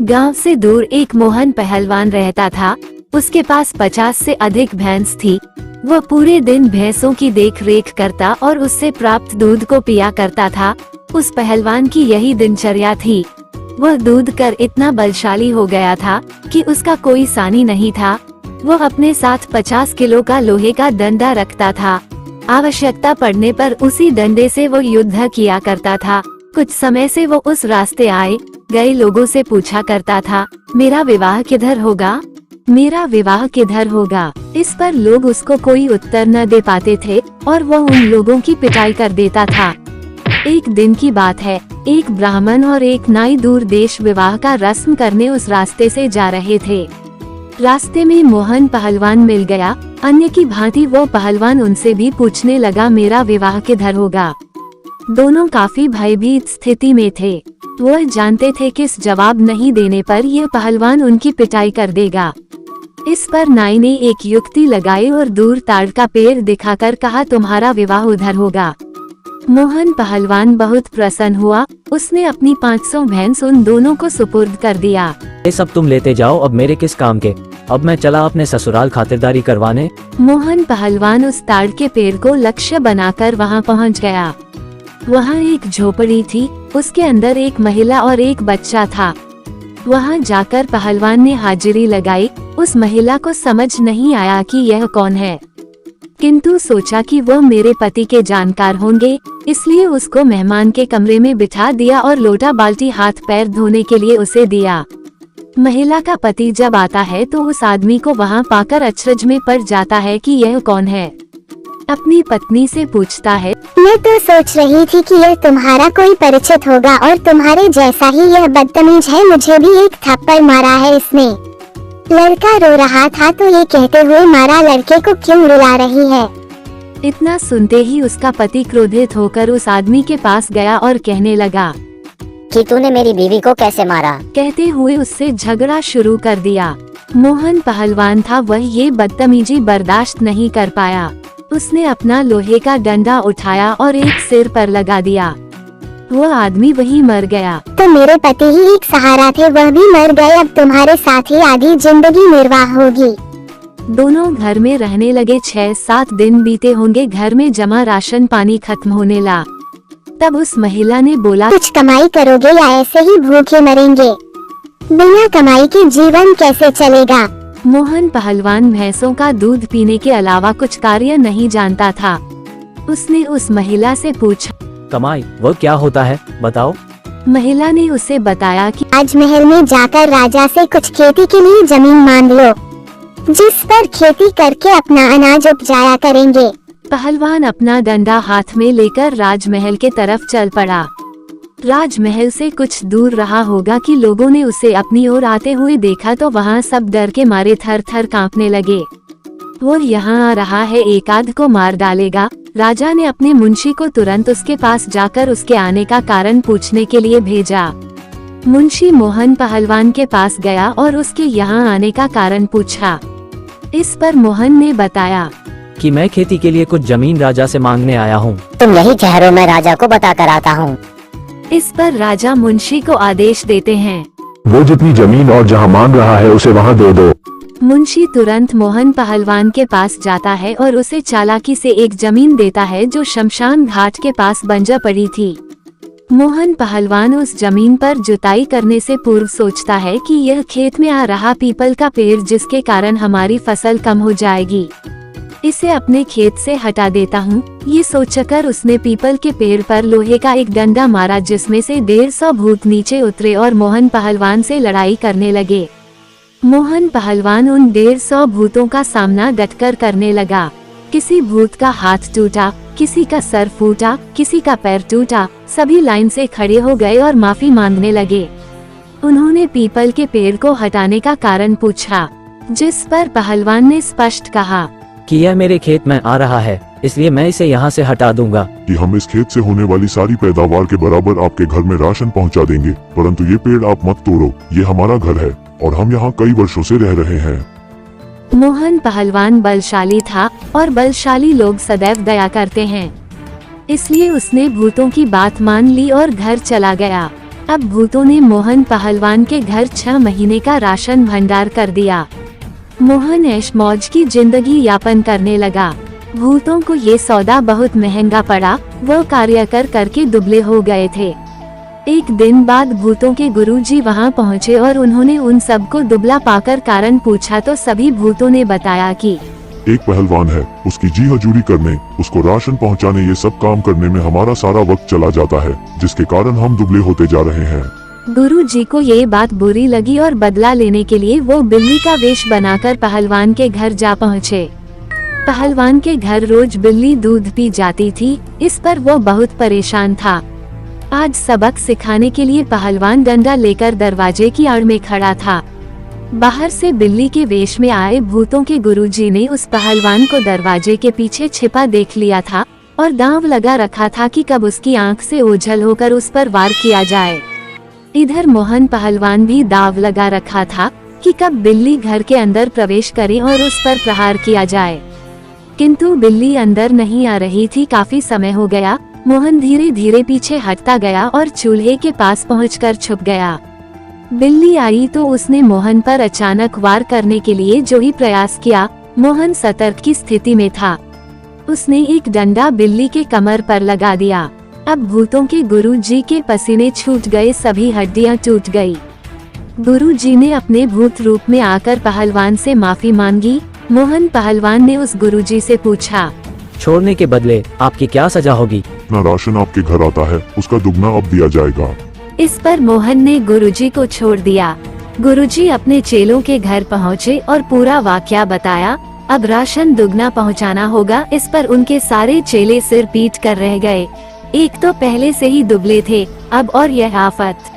गांव से दूर एक मोहन पहलवान रहता था। उसके पास 50 से अधिक भैंस थी। वह पूरे दिन भैंसों की देख रेख करता और उससे प्राप्त दूध को पिया करता था। उस पहलवान की यही दिनचर्या थी। वह दूध कर इतना बलशाली हो गया था कि उसका कोई सानी नहीं था। वह अपने साथ 50 किलो का लोहे का डंडा रखता था। आवश्यकता पड़ने पर उसी डंडे से वो युद्ध किया करता था। कुछ समय से वो उस रास्ते आए गए लोगों से पूछा करता था, मेरा विवाह किधर होगा, मेरा विवाह किधर होगा। इस पर लोग उसको कोई उत्तर न दे पाते थे और वह उन लोगों की पिटाई कर देता था। एक दिन की बात है, एक ब्राह्मण और एक नाई दूर देश विवाह का रस्म करने उस रास्ते से जा रहे थे। रास्ते में मोहन पहलवान मिल गया। अन्य की भांति वो पहलवान उनसे भी पूछने लगा, मेरा विवाह किधर होगा। दोनों काफी भयभीत स्थिति में थे। वह जानते थे कि इस जवाब नहीं देने पर यह पहलवान उनकी पिटाई कर देगा। इस पर नाई ने एक युक्ति लगाई और दूर ताड़ का पेड़ दिखाकर कहा, तुम्हारा विवाह उधर होगा। मोहन पहलवान बहुत प्रसन्न हुआ। उसने अपनी 500 भैंस उन दोनों को सुपुर्द कर दिया। ये सब तुम लेते जाओ, अब मेरे किस काम के। अब मैं चला अपने ससुराल खातिरदारी करवाने। मोहन पहलवान उस ताड़ के पेड़ को लक्ष्य बनाकर वहां पहुंच गया। वहां एक झोपड़ी थी। उसके अंदर एक महिला और एक बच्चा था। वहां जाकर पहलवान ने हाजिरी लगाई। उस महिला को समझ नहीं आया कि यह कौन है, किंतु सोचा कि वह मेरे पति के जानकार होंगे, इसलिए उसको मेहमान के कमरे में बिठा दिया और लोटा बाल्टी हाथ पैर धोने के लिए उसे दिया। महिला का पति जब आता है तो उस आदमी को वहां पाकर अचरज में पड़ जाता है कि यह कौन है। अपनी पत्नी से पूछता है, मैं तो सोच रही थी कि यह तुम्हारा कोई परिचित होगा और तुम्हारे जैसा ही यह बदतमीज है। मुझे भी एक थप्पड़ मारा है इसने। लड़का रो रहा था तो ये कहते हुए मारा, लड़के को क्यों रुला रही है। इतना सुनते ही उसका पति क्रोधित होकर उस आदमी के पास गया और कहने लगा कि तूने मेरी बीवी को कैसे मारा। कहते हुए उससे झगड़ा शुरू कर दिया। मोहन पहलवान था, वह ये बदतमीजी बर्दाश्त नहीं कर पाया। उसने अपना लोहे का डंडा उठाया और एक सिर पर लगा दिया। वह आदमी वहीं मर गया। तो मेरे पति ही एक सहारा थे, वह भी मर गए। अब तुम्हारे साथ ही आधी जिंदगी निर्वाह होगी। दोनों घर में रहने लगे। 6-7 दिन बीते होंगे। घर में जमा राशन पानी खत्म होने लगा। तब उस महिला ने बोला, कुछ कमाई करोगे या ऐसे ही भूखे मरेंगे। बिना कमाई के जीवन कैसे चलेगा। मोहन पहलवान भैंसों का दूध पीने के अलावा कुछ कार्य नहीं जानता था। उसने उस महिला से पूछा, कमाई वह क्या होता है, बताओ। महिला ने उसे बताया कि राजमहल में जाकर राजा से कुछ खेती के लिए जमीन मांग लो, जिस पर खेती करके अपना अनाज उपजाया करेंगे। पहलवान अपना डंडा हाथ में लेकर राजमहल के तरफ चल पड़ा। राजमहल से कुछ दूर रहा होगा कि लोगों ने उसे अपनी ओर आते हुए देखा तो वहां सब डर के मारे थर थर कांपने लगे। वो यहाँ आ रहा है, एक आध को मार डालेगा। राजा ने अपने मुंशी को तुरंत उसके पास जाकर उसके आने का कारण पूछने के लिए भेजा। मुंशी मोहन पहलवान के पास गया और उसके यहाँ आने का कारण पूछा। इस पर मोहन ने बताया कि मैं खेती के लिए कुछ जमीन राजा से मांगने आया हूँ। तुम यही ठहरो, मैं राजा को बता कर आता हूँ। इस पर राजा मुंशी को आदेश देते हैं, वो जितनी जमीन और जहाँ मांग रहा है उसे वहाँ दे दो। मुंशी तुरंत मोहन पहलवान के पास जाता है और उसे चालाकी से एक जमीन देता है जो शमशान घाट के पास बंजर पड़ी थी। मोहन पहलवान उस जमीन पर जुताई करने से पूर्व सोचता है कि यह खेत में आ रहा पीपल का पेड़ जिसके कारण हमारी फसल कम हो जाएगी, इसे अपने खेत से हटा देता हूँ। ये सोचकर उसने पीपल के पेड़ पर लोहे का एक डंडा मारा जिसमें से 150 भूत नीचे उतरे और मोहन पहलवान से लड़ाई करने लगे। मोहन पहलवान उन 150 भूतों का सामना डटकर करने लगा। किसी भूत का हाथ टूटा, किसी का सर फूटा, किसी का पैर टूटा। सभी लाइन से खड़े हो गए और माफी मांगने लगे। उन्होंने पीपल के पेड़ को हटाने का कारण पूछा, जिस पर पहलवान ने स्पष्ट कहा कि यह मेरे खेत में आ रहा है, इसलिए मैं इसे यहाँ से हटा दूंगा। कि हम इस खेत से होने वाली सारी पैदावार के बराबर आपके घर में राशन पहुँचा देंगे, परंतु ये पेड़ आप मत तोड़ो, ये हमारा घर है और हम यहाँ कई वर्षों से रह रहे हैं। मोहन पहलवान बलशाली था और बलशाली लोग सदैव दया करते हैं, इसलिए उसने भूतों की बात मान ली और घर चला गया। अब भूतों ने मोहन पहलवान के घर 6 महीने का राशन भंडार कर दिया। मोहन ऐश मौज की जिंदगी यापन करने लगा। भूतों को ये सौदा बहुत महंगा पड़ा। वो कार्य कर करके दुबले हो गए थे। एक दिन बाद भूतों के गुरुजी वहां पहुंचे और उन्होंने उन सबको दुबला पाकर कारण पूछा तो सभी भूतों ने बताया कि एक पहलवान है, उसकी जी हजूरी करने, उसको राशन पहुंचाने, ये सब काम करने में हमारा सारा वक्त चला जाता है, जिसके कारण हम दुबले होते जा रहे हैं। गुरुजी को ये बात बुरी लगी और बदला लेने के लिए वो बिल्ली का वेश बनाकर पहलवान के घर जा पहुँचे। पहलवान के घर रोज बिल्ली दूध पी जाती थी, इस पर वो बहुत परेशान था। आज सबक सिखाने के लिए पहलवान डंडा लेकर दरवाजे की आड़ में खड़ा था। बाहर से बिल्ली के वेश में आए भूतों के गुरुजी ने उस पहलवान को दरवाजे के पीछे छिपा देख लिया था और दांव लगा रखा था कि कब उसकी आंख से ओझल होकर उस पर वार किया जाए। इधर मोहन पहलवान भी दाव लगा रखा था कि कब बिल्ली घर के अंदर प्रवेश करे और उस पर प्रहार किया जाए, किंतु बिल्ली अंदर नहीं आ रही थी। काफी समय हो गया। मोहन धीरे धीरे पीछे हटता गया और चूल्हे के पास पहुंचकर छुप गया। बिल्ली आई तो उसने मोहन पर अचानक वार करने के लिए जो ही प्रयास किया, मोहन सतर्क की स्थिति में था। उसने एक डंडा बिल्ली के कमर पर लगा दिया। अब भूतों के गुरुजी के पसीने छूट गए, सभी हड्डियां टूट गई। गुरुजी ने अपने भूत रूप में आकर पहलवान से माफी मांगी। मोहन पहलवान ने उस गुरुजी से पूछा, छोड़ने के बदले आपकी क्या सजा होगी? जितना राशन आपके घर आता है उसका दुगना अब दिया जाएगा। इस पर मोहन ने गुरुजी को छोड़ दिया। गुरुजी अपने चेलों के घर पहुँचे और पूरा वाकया बताया। अब राशन दुगना पहुँचाना होगा। इस पर उनके सारे चेले सिर पीट कर रह गए। एक तो पहले से ही दुबले थे, अब और यह आफत।